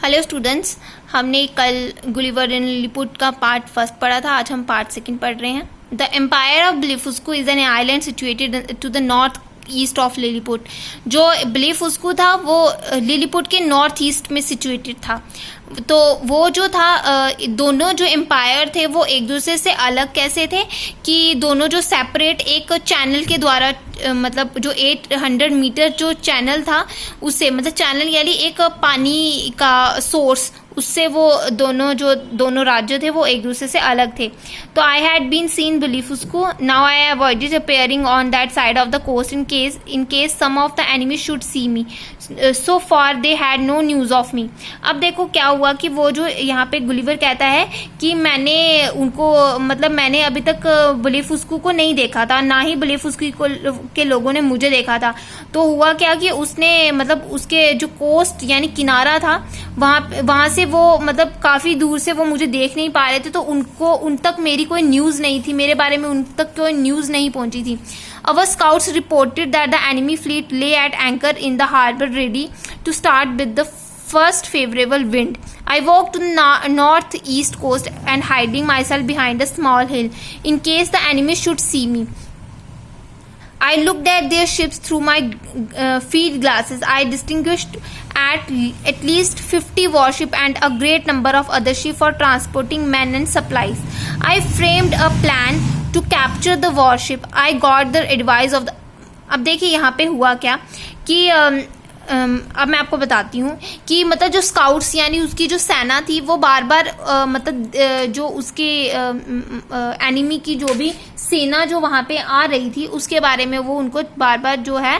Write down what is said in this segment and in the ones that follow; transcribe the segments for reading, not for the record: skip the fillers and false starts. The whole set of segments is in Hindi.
हेलो स्टूडेंट्स, हमने कल गुलिवर इन लिलिपुट का पार्ट फर्स्ट पढ़ा था। आज हम पार्ट सेकंड पढ़ रहे हैं। The empire of Blefuscu is an island situated to the north east of Lilliput. जो ब्लिफुस्कू था वो लिलिपुट के नॉर्थ ईस्ट में सिचुएटेड था। तो वो जो था दोनों जो एम्पायर थे वो एक दूसरे से अलग कैसे थे कि दोनों जो सेपरेट एक चैनल के द्वारा मतलब जो 800 मीटर जो चैनल था उससे मतलब चैनल यानी एक पानी का सोर्स, उससे वो दोनों राज्य थे वो एक दूसरे से अलग थे। तो I had been seen Blefuscu, now I avoided appearing on that side of the coast in case some of the enemy should see me, so for they had no news of me. अब देखो क्या हुआ कि वो जो यहाँ पे गुलिवर कहता है कि मैंने उनको मतलब मैंने अभी तक ब्लिफुस्कू को नहीं देखा था, ना ही ब्लिफुस्कू के लोगों ने मुझे देखा था। तो हुआ क्या कि उसने मतलब उसके जो कोस्ट यानी किनारा था वहाँ से वो मतलब काफी दूर से वो मुझे देख नहीं पा रहे थे। तो उन तक मेरी कोई न्यूज नहीं थी, मेरे बारे में उन तक कोई न्यूज नहीं पहुंची थी। Our scouts reported that the enemy fleet lay at anchor in the harbor ready to start with the first favorable wind. I walked to the northeast coast and hiding myself behind a small hill in case the enemy should see me. I looked at their ships through my field glasses. I distinguished at least 50 warships and a great number of other ships for transporting men and supplies. I framed a plan to capture the warship. I got the advice of the. अब देखिए यहाँ पे हुआ क्या कि अब मैं आपको बताती हूँ कि मतलब जो स्काउट्स यानी उसकी जो सेना थी वो बार बार मतलब जो उसके एनिमी की जो भी सेना जो वहाँ पे आ रही थी उसके बारे में वो उनको बार बार जो है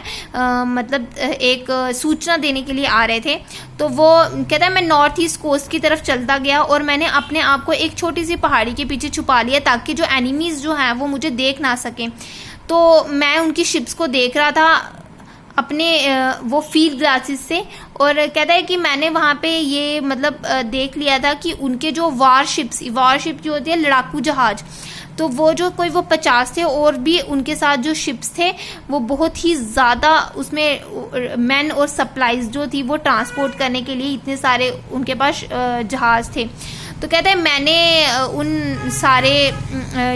मतलब एक सूचना देने के लिए आ रहे थे। तो वो कहता है मैं नॉर्थ ईस्ट कोस्ट की तरफ चलता गया और मैंने अपने आप को एक छोटी सी पहाड़ी के पीछे छुपा लिया ताकि जो एनिमीज जो हैं वो मुझे देख ना सकें। तो मैं उनकी शिप्स को देख रहा था अपने वो फील्ड ग्लासेस से, और कहता है कि मैंने वहाँ पे ये मतलब देख लिया था कि उनके जो वारशिप जो होती है लड़ाकू जहाज, तो वो जो कोई वो 50 थे और भी उनके साथ जो शिप्स थे वो बहुत ही ज़्यादा उसमें मैन और सप्लाईज जो थी वो ट्रांसपोर्ट करने के लिए इतने सारे उनके पास जहाज थे। तो कहते हैं मैंने उन सारे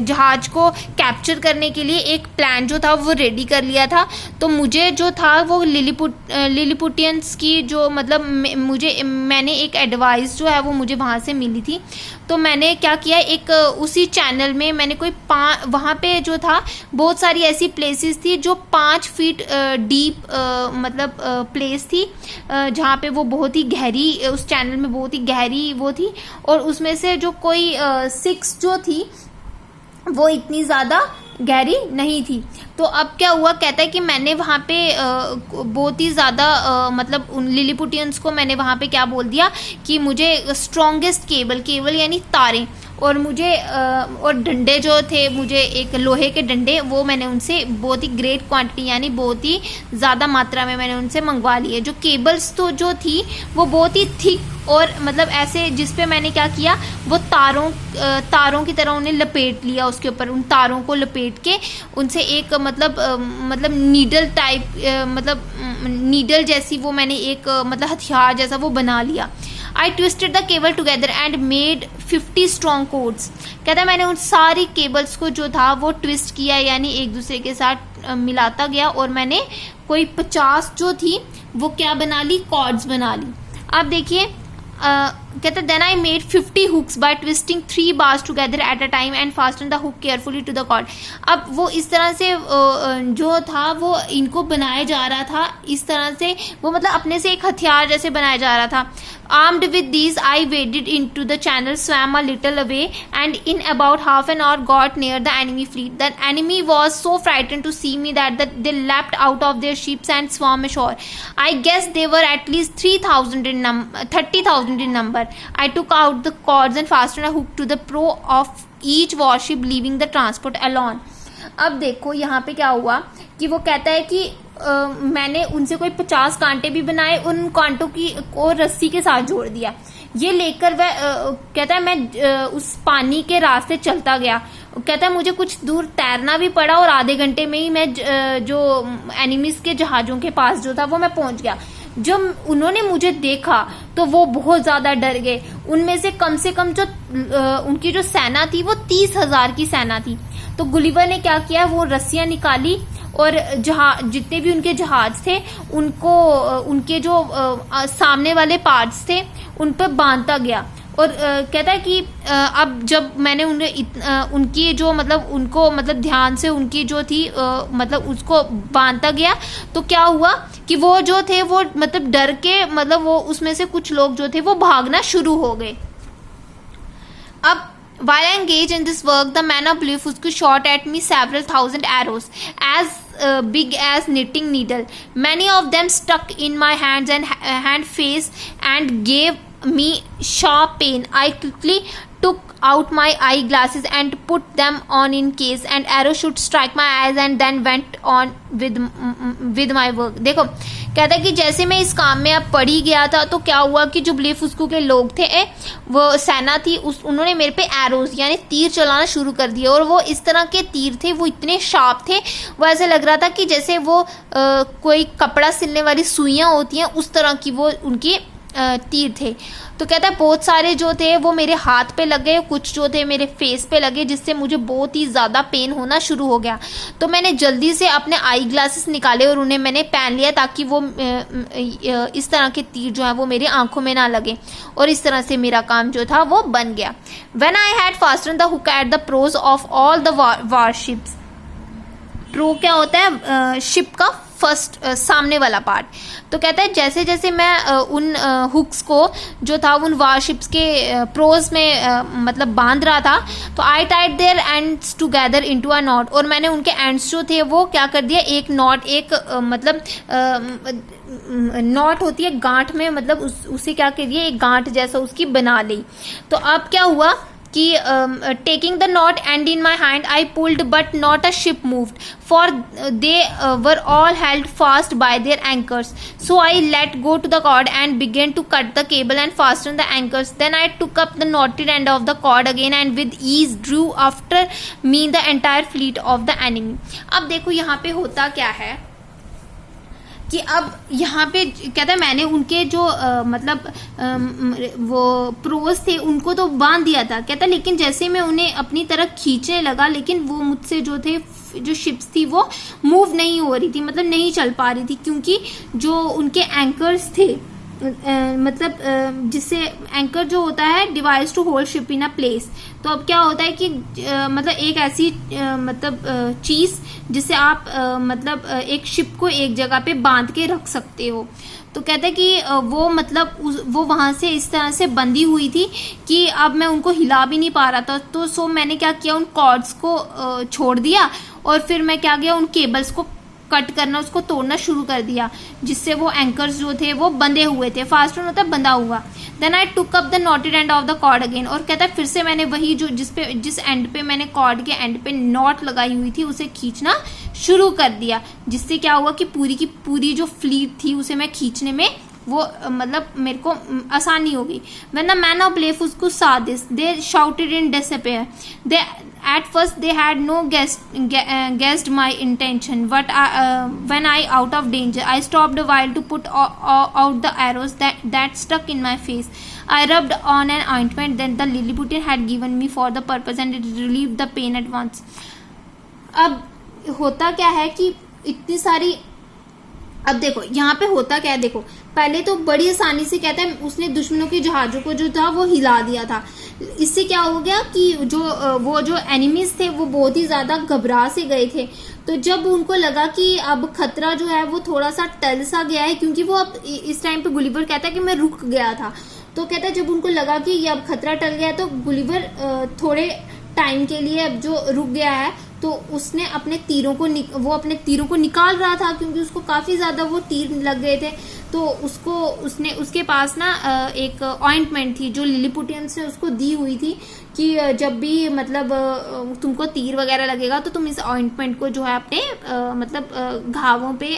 जहाज को कैप्चर करने के लिए एक प्लान जो था वो रेडी कर लिया था। तो मुझे जो था वो लिलिपुटियंस की जो मतलब मैंने एक एडवाइस जो है वो मुझे वहाँ से मिली थी। तो मैंने क्या किया, एक उसी चैनल में मैंने कोई वहाँ पे जो था बहुत सारी ऐसी प्लेसेस थी जो 5 फीट डीप मतलब प्लेस थी जहाँ पे वो बहुत ही गहरी, उस चैनल में बहुत ही गहरी वो थी, और उसमें से जो कोई 6 जो थी वो इतनी ज़्यादा गहरी नहीं थी। तो अब क्या हुआ, कहता है कि मैंने वहाँ पे बहुत ही ज़्यादा मतलब उन लिलिपुटियंस को मैंने वहाँ पे क्या बोल दिया कि मुझे स्ट्रॉन्गेस्ट केबल यानी तारें और मुझे और डंडे जो थे, मुझे एक लोहे के डंडे वो मैंने उनसे बहुत ही ग्रेट क्वांटिटी यानी बहुत ही ज़्यादा मात्रा में मैंने उनसे मंगवा लिए। जो केबल्स तो जो थी वो बहुत ही थिक और मतलब ऐसे जिसपे मैंने क्या किया वो तारों की तरह उन्हें लपेट लिया, उसके ऊपर उन तारों को लपेट के उनसे एक मतलब नीडल टाइप मतलब नीडल जैसी वो मैंने एक मतलब हथियार जैसा वो बना लिया। I twisted the cable together and made 50 strong cords. कहता है मैंने उन सारी केबल्स को जो था वो ट्विस्ट किया यानी एक दूसरे के साथ मिलाता गया और मैंने कोई 50 जो थी वो क्या बना ली, कॉर्ड्स बना ली। अब देखिए कहता then I made 50 hooks by twisting 3 bars together at a time and fastened the hook carefully to the cord. अब वो इस तरह से जो था वो इनको बनाया जा रहा था, इस तरह से वो मतलब अपने से एक हथियार जैसे बनाया जा रहा था। Armed with these, I waded into the channel, swam a little away, and in about half an hour got near the enemy fleet. The enemy was so frightened to see me that they leapt out of their ships and swam ashore. I guess they were at least 30,000 in number. I took out the cords and fastened a hook to the prow of each warship, leaving the transport alone. अब देखो यहाँ पे क्या हुआ कि वो कहता है कि मैंने उनसे कोई 50 कांटे भी बनाए, उन कांटों की को रस्सी के साथ जोड़ दिया। ये लेकर वह कहता है मैं उस पानी के रास्ते चलता गया। कहता है मुझे कुछ दूर तैरना भी पड़ा और आधे घंटे में ही मैं जो एनिमीज के जहाज़ों के पास जो था वो मैं पहुंच गया। जब उन्होंने मुझे देखा तो वो बहुत ज्यादा डर गए। उनमें से कम जो उनकी जो सेना थी वो 30,000 की सेना थी। तो गुलिवर ने क्या किया, वो रस्सियां निकाली और जितने भी उनके जहाज थे उनको उनके जो सामने वाले पार्ट्स थे उन पर बांधता गया। और कहता है कि अब जब मैंने उनकी जो मतलब उनको मतलब ध्यान से उनकी जो थी मतलब उसको बांधता गया, तो क्या हुआ कि वो जो थे वो मतलब डर के मतलब वो उसमें से कुछ लोग जो थे वो भागना शुरू हो गए। अब while I engaged in this work, the man of Blefuscu shot at me several thousand arrows, as big as knitting needle. Many of them stuck in my hands and hand face and gave me sharp pain. I quickly took out my eyeglasses and put them on in case an arrow should strike my eyes, and then went on with my work. देखो कहता है कि जैसे मैं इस काम में अब पड़ ही गया था तो क्या हुआ कि जो ब्लेफुस्कू के लोग थे वो सेना थी उन्होंने मेरे पे एरोज यानी तीर चलाना शुरू कर दिया। और वो इस तरह के तीर थे, वो इतने शार्प थे, वो ऐसे लग रहा था कि जैसे वो कोई कपड़ा सिलने वाली सुइयां होती हैं उस तरह की वो उनकी तीर थे। तो कहता है बहुत सारे जो थे वो मेरे हाथ पे लगे, कुछ जो थे मेरे फेस पे लगे, जिससे मुझे बहुत ही ज़्यादा पेन होना शुरू हो गया। तो मैंने जल्दी से अपने आई ग्लासेस निकाले और उन्हें मैंने पहन लिया ताकि वो इस तरह के तीर जो है वो मेरी आंखों में ना लगे, और इस तरह से मेरा काम जो था वो बन गया। When I had fasten the hook at the prows of all the warships. Prow क्या होता है, शिप का फर्स्ट सामने वाला पार्ट। तो कहता है जैसे जैसे मैं उन हुक्स को जो था उन वारशिप्स के प्रोज में मतलब बांध रहा था, तो I tied their ends together into a knot. और मैंने उनके एंड्स जो थे वो क्या कर दिया, एक नॉट, एक मतलब नॉट होती है गांठ में, मतलब उसे क्या कर दिया, एक गांठ जैसा उसकी बना ली। तो अब क्या हुआ कि taking the knot end in my hand, I pulled but not a ship moved, for they were all held fast by their anchors. So I let go to the cord and began to cut the cable and fasten the anchors. Then I took up the knotted end of the cord again and with ease drew after me the entire fleet of the enemy. अब देखो यहाँ पे होता क्या है कि अब यहाँ पे कहता है मैंने उनके जो मतलब वो प्रोज थे उनको तो बांध दिया था, कहता लेकिन जैसे मैं उन्हें अपनी तरफ खींचने लगा, लेकिन वो मुझसे जो थे जो शिप्स थी वो मूव नहीं हो रही थी, मतलब नहीं चल पा रही थी, क्योंकि जो उनके एंकर्स थे मतलब जिससे एंकर जो होता है device to hold ship in a place. तो अब क्या होता है कि मतलब एक ऐसी मतलब चीज़ जिससे आप मतलब एक शिप को एक जगह पे बांध के रख सकते हो। तो कहते हैं कि वो मतलब वो वहाँ से इस तरह से बंधी हुई थी कि अब मैं उनको हिला भी नहीं पा रहा था। तो सो मैंने क्या किया, उन कॉर्ड्स को छोड़ दिया और फिर मैं क्या गया उन केबल्स को कट करना, उसको तोड़ना शुरू कर दिया, जिससे वो एंकर्स जो थे वो बंधे हुए थे, फास्ट होता है बंधा हुआ। Then I took up the knotted end of the cord again. और कहता है फिर से मैंने वही जो जिस एंड पे मैंने कॉर्ड के एंड पे नॉट लगाई हुई थी उसे खींचना शुरू कर दिया, जिससे क्या हुआ कि पूरी की पूरी जो फ्लीट थी उसे मैं खींचने में वो मतलब मेरे को आसानी हो गई। When the men of Blefuscu saw this, they shouted in despair. At first they had no guessed my intention. But when I out of danger, I stopped a while to put out the arrows that stuck in my face. I rubbed on an ointment that the Lilliputian had given me for the purpose, and it relieved the pain at once. अब होता क्या है कि इतनी सारी, अब देखो यहाँ पे होता क्या है, देखो पहले तो बड़ी आसानी से कहता है उसने दुश्मनों के जहाजों को जो था वो हिला दिया था। इससे क्या हो गया कि वो जो एनिमीज थे वो बहुत ही ज्यादा घबरा से गए थे। तो जब उनको लगा कि अब खतरा जो है वो थोड़ा सा टल सा गया है, क्योंकि वो अब इस टाइम पे गुलिवर कहता है कि मैं रुक गया था, तो कहता है जब उनको लगा कि ये अब खतरा टल गया है तो गुलिवर थोड़े टाइम के लिए अब जो रुक गया है, तो उसने अपने तीरों को निकाल रहा था, क्योंकि उसको काफी ज्यादा वो तीर लग गए थे। तो उसके पास ना एक ऑइंटमेंट थी जो लिलीपुटियंस ने उसको दी हुई थी कि जब भी मतलब तुमको तीर वगैरह लगेगा तो तुम इस ऑइंटमेंट को जो है अपने मतलब घावों पे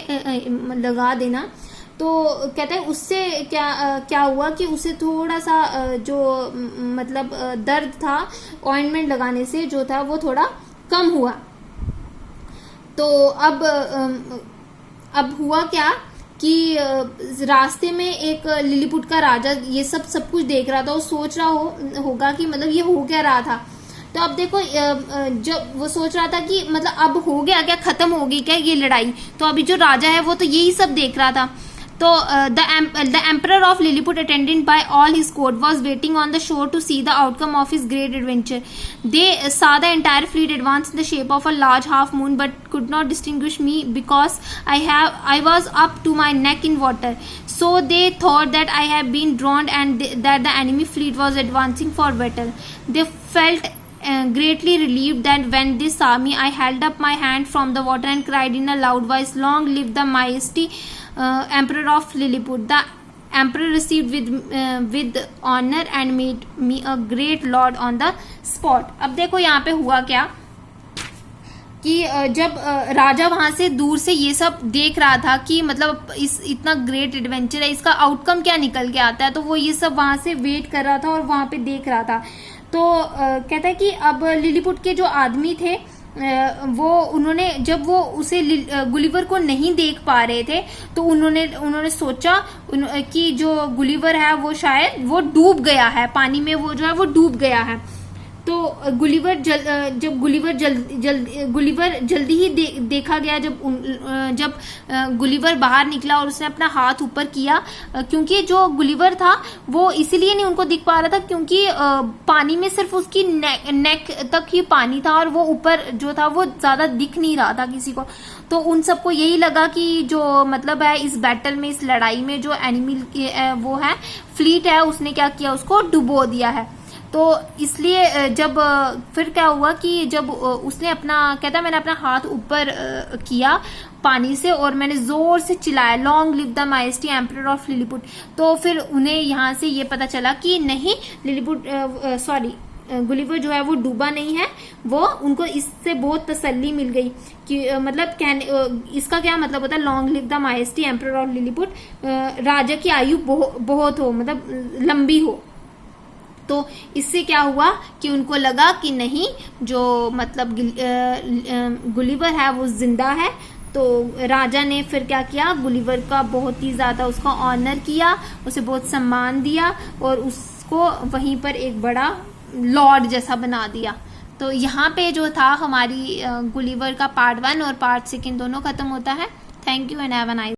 लगा देना। तो कहते हैं उससे क्या हुआ कि उसे थोड़ा सा जो मतलब दर्द था ऑइंटमेंट लगाने से जो था वो थोड़ा कम हुआ। तो अब हुआ क्या कि रास्ते में एक लिलीपुट का राजा ये सब कुछ देख रहा था और सोच रहा होगा कि मतलब ये हो क्या रहा था। तो अब देखो जब वो सोच रहा था कि मतलब अब हो गया क्या, खत्म हो गई क्या ये लड़ाई, तो अभी जो राजा है वो तो यही सब देख रहा था। तो the emperor of Lilliput, attended by all his court, was waiting on the shore to see the outcome of his great adventure. They saw the entire fleet advance in the shape of a large half moon, but could not distinguish me because I was up to my neck in water. So they thought that I had been drowned and that the enemy fleet was advancing for battle. They felt greatly relieved that when they saw me, I held up my hand from the water and cried in a loud voice, "Long live the mighty Emperor of Lilliput!" The emperor received with honor and made me a great lord on the spot. अब देखो यहाँ पे हुआ क्या कि जब राजा वहां से दूर से ये सब देख रहा था कि मतलब इस इतना ग्रेट एडवेंचर है, इसका आउटकम क्या निकल के आता है, तो वो ये सब वहां से वेट कर रहा था और वहां पे देख रहा था। तो कहता है कि अब लिलीपुट के जो आदमी थे वो उन्होंने जब वो उसे गुलिवर को नहीं देख पा रहे थे तो उन्होंने सोचा कि जो गुलिवर है वो शायद वो डूब गया है पानी में, वो जो है वो डूब गया है। तो गुलिवर जल्दी ही देखा गया जब गुलिवर बाहर निकला और उसने अपना हाथ ऊपर किया, क्योंकि जो गुलिवर था वो इसलिए नहीं उनको दिख पा रहा था क्योंकि पानी में सिर्फ उसकी नेक तक ही पानी था और वो ऊपर जो था वो ज्यादा दिख नहीं रहा था किसी को। तो उन सबको यही लगा कि जो मतलब है इस बैटल में, इस लड़ाई में जो एनिमी वो है फ्लीट है उसने क्या किया, उसको डुबो दिया है। तो इसलिए जब फिर क्या हुआ कि जब उसने कहता मैंने अपना हाथ ऊपर किया पानी से और मैंने जोर से चिल्लाया, long live the mighty emperor of Lilliput. तो फिर उन्हें यहाँ से ये पता चला कि नहीं गुलिवर जो है वो डूबा नहीं है, वो उनको इससे बहुत तसल्ली मिल गई कि मतलब इसका क्या मतलब होता है, long live the mighty emperor of Lilliput, राजा की आयु बहुत हो, मतलब लंबी हो। तो इससे क्या हुआ कि उनको लगा कि नहीं जो मतलब गुलिवर है वो जिंदा है। तो राजा ने फिर क्या किया, गुलिवर का बहुत ही ज्यादा उसका ऑनर किया, उसे बहुत सम्मान दिया और उसको वहीं पर एक बड़ा लॉर्ड जैसा बना दिया। तो यहाँ पे जो था हमारी गुलिवर का पार्ट 1 और पार्ट 2 दोनों खत्म होता है। Thank you and have a nice